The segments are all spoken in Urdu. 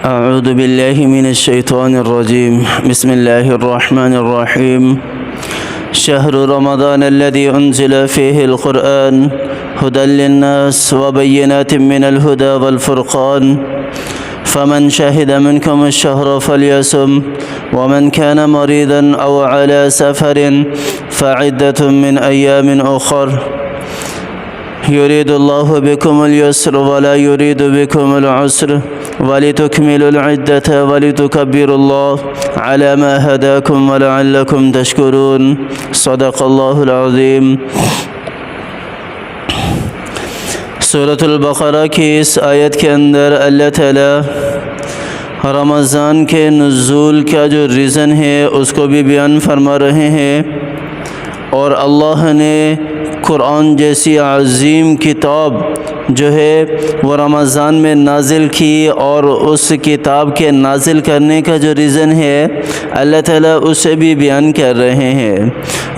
أعوذ بالله من الشيطان الرجيم بسم الله الرحمن الرحيم شهر رمضان الذي أنزل فيه القرآن هدى للناس وبينات من الهدى والفرقان فمن شهد منكم الشهر فليصم ومن كان مريضا أو على سفر فعدة من أيام أخر يريد الله بكم اليسر ولا يريد بكم العسر ولتكملوا العدة ولتكبروا الله على ما هداكم ولعلكم تشكرون صدق الله العظيم۔ سورۃ البقرہ کی اس آیت کے اندر اللہ تعالیٰ رمضان کے نزول کا جو ریزن ہے اس کو بھی بیان فرما رہے ہیں، اور اللہ نے قرآن جیسی عظیم کتاب جو ہے وہ رمضان میں نازل کی، اور اس کتاب کے نازل کرنے کا جو ریزن ہے اللہ تعالیٰ اسے بھی بیان کر رہے ہیں۔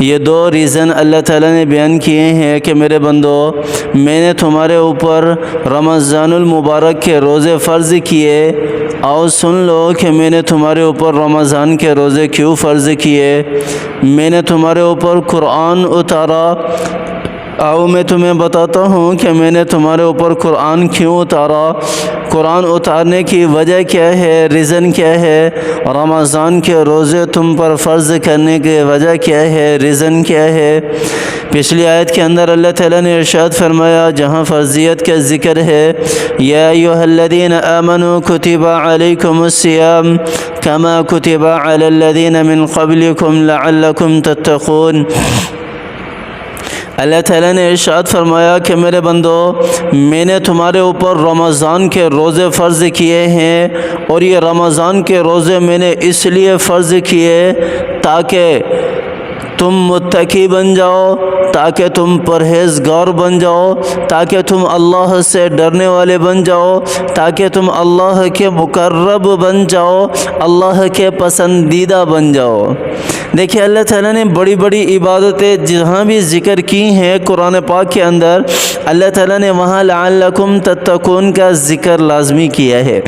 یہ دو ریزن اللہ تعالیٰ نے بیان کیے ہیں کہ میرے بندو، میں نے تمہارے اوپر رمضان المبارک کے روزے فرض کیے، آؤ سن لو کہ میں نے تمہارے اوپر رمضان کے روزے کیوں فرض کیے، میں نے تمہارے اوپر قرآن اتارا، آؤ میں تمہیں بتاتا ہوں کہ میں نے تمہارے اوپر قرآن کیوں اتارا، قرآن اتارنے کی وجہ کیا ہے، ریزن کیا ہے، رمضان کے روزے تم پر فرض کرنے کی وجہ کیا ہے، ریزن کیا ہے۔ پچھلی آیت کے اندر اللہ تعالیٰ نے ارشاد فرمایا، جہاں فرضیت کا ذکر ہے، یا ایھا الذین آمنوا کتب علیکم الصیام کما کتب علی الذین من قبلکم لعلکم تتقون۔ اللہ تعالیٰ نے ارشاد فرمایا کہ میرے بندو، میں نے تمہارے اوپر رمضان کے روزے فرض کیے ہیں، اور یہ رمضان کے روزے میں نے اس لیے فرض کیے تاکہ تم متقی بن جاؤ، تاکہ تم پرہیزگار بن جاؤ، تاکہ تم اللہ سے ڈرنے والے بن جاؤ، تاکہ تم اللہ کے مقرب بن جاؤ، اللہ کے پسندیدہ بن جاؤ۔ دیکھیے اللہ تعالیٰ نے بڑی بڑی عبادتیں جہاں بھی ذکر کی ہیں قرآن پاک کے اندر، اللہ تعالیٰ نے وہاں لعلکم تتقون کا ذکر لازمی کیا ہے۔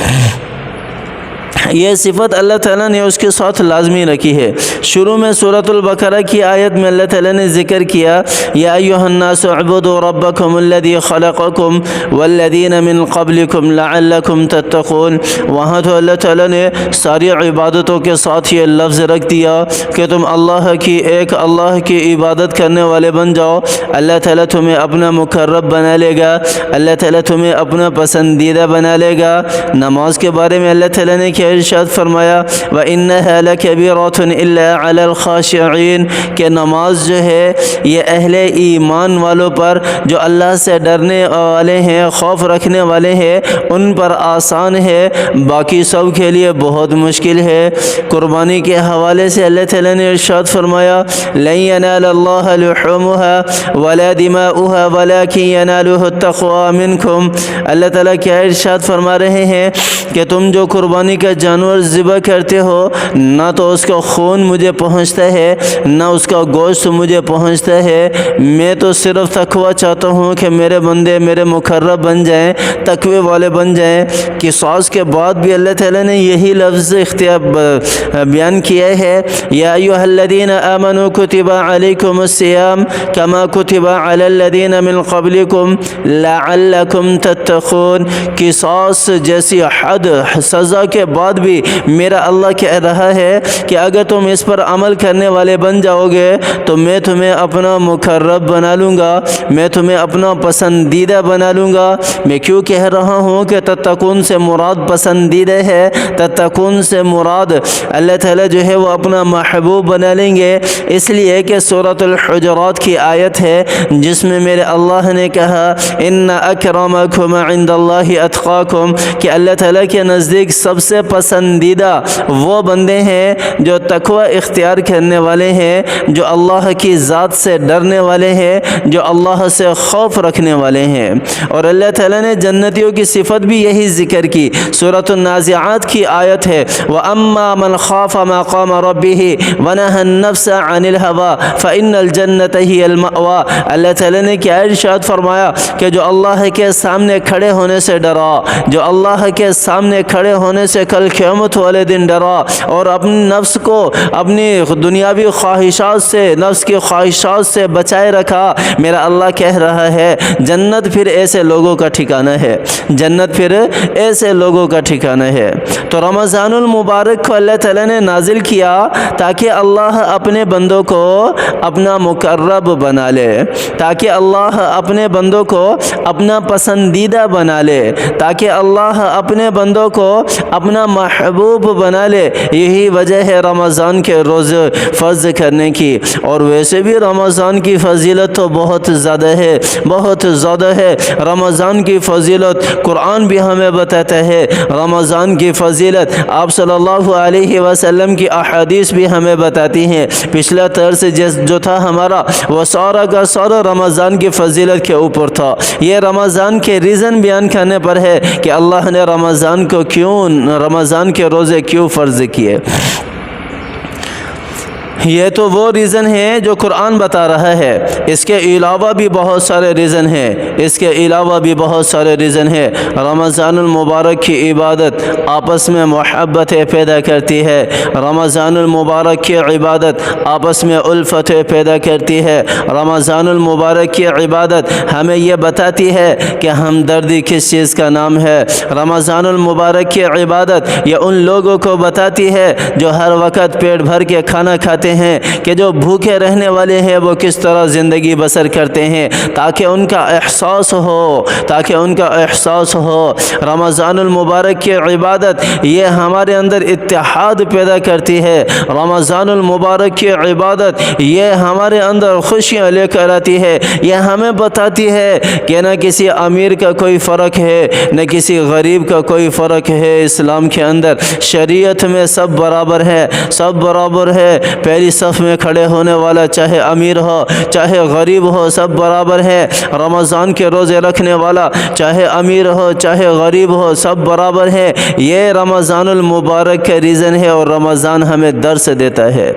یہ صفت اللہ تعالیٰ نے اس کے ساتھ لازمی رکھی ہے۔ شروع میں سورۃ البقرہ کی آیت میں اللہ تعالیٰ نے ذکر کیا، یا ایھا الناس اعبدوا ربکم الذی خلقکم والذین من قبلکم لعلکم تتقون۔ وہاں تو اللہ تعالیٰ نے ساری عبادتوں کے ساتھ یہ لفظ رکھ دیا کہ تم اللہ کی عبادت کرنے والے بن جاؤ، اللہ تعالیٰ تمہیں اپنا مقرب بنا لے گا، اللہ تعالیٰ تمہیں اپنا پسندیدہ بنا لے گا۔ نماز کے بارے میں اللہ تعالیٰ نے کیا ارشاد فرمایا، وَإِنَّهَا لَكَبِيرَةٌ إِلَّا عَلَى الْخَاشِعِينَ، کہ نماز جو ہے یہ اہل ایمان والوں پر، جو اللہ سے ڈرنے والے ہیں، خوف رکھنے والے ہیں، ان پر آسان ہے، باقی سب کے لیے بہت مشکل ہے۔ قربانی کے حوالے سے اللہ تعالیٰ نے ارشاد فرمایا، لَن يَنَالَ اللَّهَ لُحُومُهَا وَلَا دِمَاؤُهَا وَلَكِن يَنَالُهُ التَّقْوَىٰ مِنكُمْ۔ اللہ تعالیٰ کیا ارشاد فرما رہے ہیں کہ تم جو قربانی کا جانور ذبح کرتے ہو، نہ تو اس کا خون مجھے پہنچتا ہے، نہ اس کا گوشت مجھے پہنچتا ہے، میں تو صرف تقویٰ چاہتا ہوں کہ میرے بندے میرے مقرب بن جائیں، تقوی والے بن جائیں۔ قصاص کے بعد بھی اللہ تعالیٰ نے یہی لفظ بیان کیا ہے، یا ایھا الذین آمنوا کتب علیکم الصیام کما کتب علی الذین من قبلکم لعلکم تتقون۔ قصاص جیسی حد سزا کے بعد بھی میرا اللہ کہہ رہا ہے کہ اگر تم اس پر عمل کرنے والے بن جاؤ گے تو میں تمہیں اپنا مقرب بنا لوں گا، میں تمہیں اپنا پسندیدہ بنا لوں گا۔ میں کیوں کہہ رہا ہوں کہ تتقون سے مراد پسندیدہ ہے، تتقون سے مراد اللہ تعالیٰ جو ہے وہ اپنا محبوب بنا لیں گے، اس لیے کہ سورۃ الحجرات کی آیت ہے جس میں میرے اللہ نے کہا، ان اکرمکم عند اللہ اتقاکم، کہ اللہ تعالیٰ کے نزدیک سب سے پسندیدہ وہ بندے ہیں جو تقوی اختیار کرنے والے ہیں، جو اللہ کی ذات سے ڈرنے والے ہیں، جو اللہ سے خوف رکھنے والے ہیں۔ اور اللہ تعالیٰ نے جنتیوں کی صفت بھی یہی ذکر کی۔ سورۃ النازعات کی آیت ہے وَأَمَّا مَنْ خَافَ مَقَامَ رَبِّهِ وَنَهَى النَّفْسَ عَنِ الْهَوَىٰ فَإِنَّ الْجَنَّةَ هِيَ الْمَأْوَىٰ۔ اللہ تعالیٰ نے کیا ارشاد فرمایا کہ جو اللہ کے سامنے کھڑے ہونے سے ڈرا، جو اللہ کے سامنے کھڑے ہونے سے کل قیامت والے دن ڈرا اور اپنے نفس کو اپنی دنیاوی خواہشات سے، نفس کی خواہشات سے بچائے رکھا، میرا اللہ کہہ رہا ہے جنت پھر ایسے لوگوں کا ٹھکانہ ہے، جنت پھر ایسے لوگوں کا ٹھکانہ ہے۔ تو رمضان المبارک کو اللہ تعالیٰ نے نازل کیا تاکہ اللہ اپنے بندوں کو اپنا مقرب بنا لے، تاکہ اللہ اپنے بندوں کو اپنا پسندیدہ بنا لے، تاکہ اللہ اپنے بندوں کو اپنا محبوب بنا لے۔ یہی وجہ ہے رمضان کے روزے فرض کرنے کی۔ اور ویسے بھی رمضان کی فضیلت تو بہت زیادہ ہے، بہت زیادہ ہے۔ رمضان کی فضیلت قرآن بھی ہمیں بتاتا ہے، رمضان کی فضیلت آپ صلی اللہ علیہ وسلم کی احادیث بھی ہمیں بتاتی ہیں۔ پچھلا طرز جو تھا ہمارا وہ سارا کا سارا رمضان کی فضیلت کے اوپر تھا۔ یہ رمضان کے ریزن بیان کرنے پر ہے کہ اللہ نے رمضان کے روزے کیوں فرض کیے۔ یہ تو وہ ریزن ہے جو قرآن بتا رہا ہے، اس کے علاوہ بھی بہت سارے ریزن ہیں، اس کے علاوہ بھی بہت سارے ریزن ہیں۔ رمضان المبارک کی عبادت آپس میں محبتیں پیدا کرتی ہے، رمضان المبارک کی عبادت آپس میں الفتیں پیدا کرتی ہے، رمضان المبارک کی عبادت ہمیں یہ بتاتی ہے کہ ہمدردی کس چیز کا نام ہے، رمضان المبارک کی عبادت یہ ان لوگوں کو بتاتی ہے جو ہر وقت پیٹ بھر کے کھانا کھاتے ہیں کہ جو بھوکے رہنے والے ہیں وہ کس طرح زندگی بسر کرتے ہیں، تاکہ ان کا احساس ہو، تاکہ ان کا احساس ہو۔ رمضان المبارک کی عبادت یہ ہمارے اندر اتحاد پیدا کرتی ہے، رمضان المبارک کی عبادت یہ ہمارے اندر خوشیاں لے کر آتی ہے، یہ ہمیں بتاتی ہے کہ نہ کسی امیر کا کوئی فرق ہے، نہ کسی غریب کا کوئی فرق ہے۔ اسلام کے اندر شریعت میں سب برابر ہے، سب برابر ہے۔ پہلی صف میں کھڑے ہونے والا چاہے امیر ہو چاہے غریب ہو سب برابر ہے، رمضان کے روزے رکھنے والا چاہے امیر ہو چاہے غریب ہو سب برابر ہے۔ یہ رمضان المبارک کا ریزن ہے اور رمضان ہمیں درس دیتا ہے۔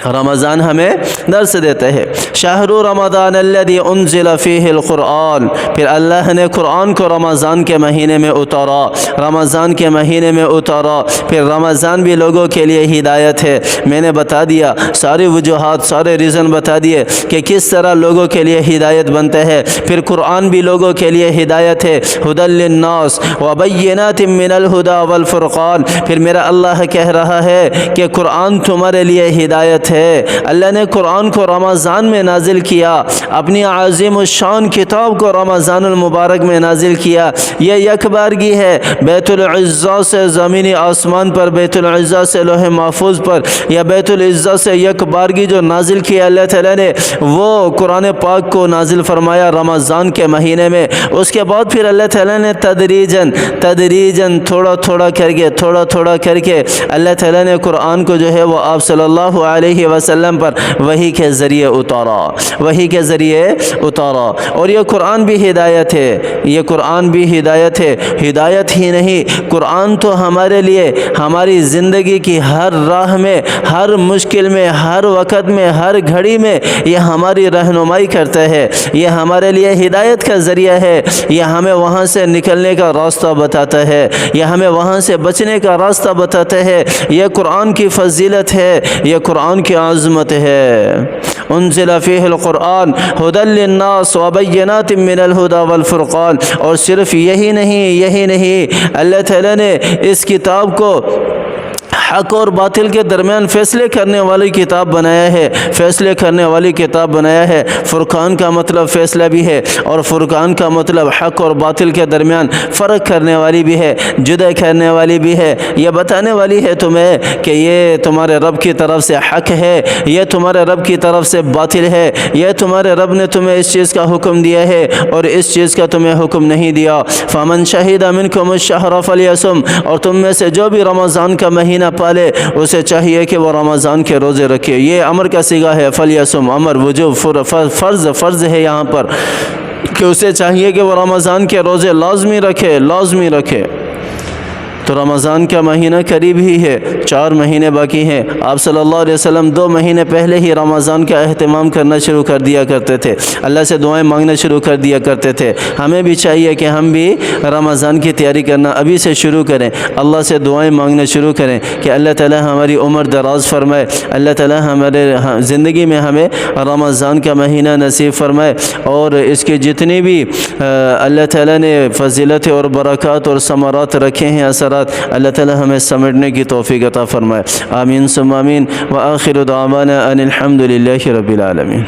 رمضان ہمیں درس دیتا ہے۔ شہر رمضان الذی انزل فیہ القرآن، پھر اللہ نے قرآن کو رمضان کے مہینے میں اتارا، رمضان کے مہینے میں اتارا۔ پھر رمضان بھی لوگوں کے لیے ہدایت ہے۔ میں نے بتا دیا ساری وجوہات، سارے ریزن بتا دیے کہ کس طرح لوگوں کے لیے ہدایت بنتا ہے۔ پھر قرآن بھی لوگوں کے لیے ہدایت ہے، ھدی للناس وبینات من الہدی والفرقان۔ پھر میرا اللہ کہہ رہا ہے کہ قرآن تمہارے لیے ہدایت ہے۔ اللہ نے قرآن کو رمضان میں نازل کیا، اپنی عظیم الشان کتاب کو رمضان المبارک میں نازل کیا۔ یہ یک بارگی ہے، بیت العزہ سے زمینی آسمان پر، بیت العزہ سے لوح محفوظ پر، یا بیت العزہ سے یک بارگی جو نازل کیا اللہ تعالیٰ نے، وہ قرآن پاک کو نازل فرمایا رمضان کے مہینے میں۔ اس کے بعد پھر اللہ تعالیٰ نے تدریجاً تھوڑا تھوڑا کر کے اللہ تعالیٰ نے قرآن کو جو ہے وہ آپ صلی اللہ علیہ وسلم پر وحی کے ذریعے اتارا۔ اور یہ قرآن بھی ہدایت ہے، یہ قرآن بھی ہدایت ہے۔ ہدایت ہی نہیں، قرآن تو ہمارے لیے ہماری زندگی کی ہر راہ میں، ہر مشکل میں، ہر وقت میں، ہر گھڑی میں یہ ہماری رہنمائی کرتا ہے، یہ ہمارے لیے ہدایت کا ذریعہ ہے، یہ ہمیں وہاں سے نکلنے کا راستہ بتاتا ہے، یہ ہمیں وہاں سے بچنے کا راستہ بتاتا ہے۔ یہ قرآن کی فضیلت ہے، یہ قرآن کی عظمت ہے۔ انزل فیہ القرآن ھدی للناس وبینات من الہدی والفرقان۔ اور صرف یہی نہیں، اللہ تعالیٰ نے اس کتاب کو حق اور باطل کے درمیان فیصلے کرنے والی کتاب بنایا ہے، فیصلے کرنے والی کتاب بنایا ہے۔ فرقان کا مطلب فیصلہ بھی ہے، اور فرقان کا مطلب حق اور باطل کے درمیان فرق کرنے والی بھی ہے، جدا کرنے والی بھی ہے، یہ بتانے والی ہے تمہیں کہ یہ تمہارے رب کی طرف سے حق ہے، یہ تمہارے رب کی طرف سے باطل ہے، یہ تمہارے رب نے تمہیں اس چیز کا حکم دیا ہے اور اس چیز کا تمہیں حکم نہیں دیا۔ فمن شہد منکم الشہر فلیصم، اور تم میں سے جو بھی رمضان کا مہینہ پالے اسے چاہیے کہ وہ رمضان کے روزے رکھے۔ یہ امر کا صیغہ ہے، فلیصم، امر وجوب، فرض ہے یہاں پر کہ اسے چاہیے کہ وہ رمضان کے روزے لازمی رکھے۔ تو رمضان کا مہینہ قریب ہی ہے، 4 مہینے باقی ہیں۔ آپ صلی اللہ علیہ وسلم 2 مہینے پہلے ہی رمضان کا اہتمام کرنا شروع کر دیا کرتے تھے، اللہ سے دعائیں مانگنا شروع کر دیا کرتے تھے۔ ہمیں بھی چاہیے کہ ہم بھی رمضان کی تیاری کرنا ابھی سے شروع کریں، اللہ سے دعائیں مانگنا شروع کریں کہ اللہ تعالی ہماری عمر دراز فرمائے، اللہ تعالی ہمارے زندگی میں ہمیں رمضان کا مہینہ نصیب فرمائے، اور اس کے جتنی بھی اللہ تعالی نے فضیلت اور برکات اور ثمرات رکھے ہیں، اثرات، اللہ تعالی ہمیں سمجھنے کی توفیق عطا فرمائے۔ آمین ثم آمین، وآخر دعوانا ان الحمد للہ رب العالمین۔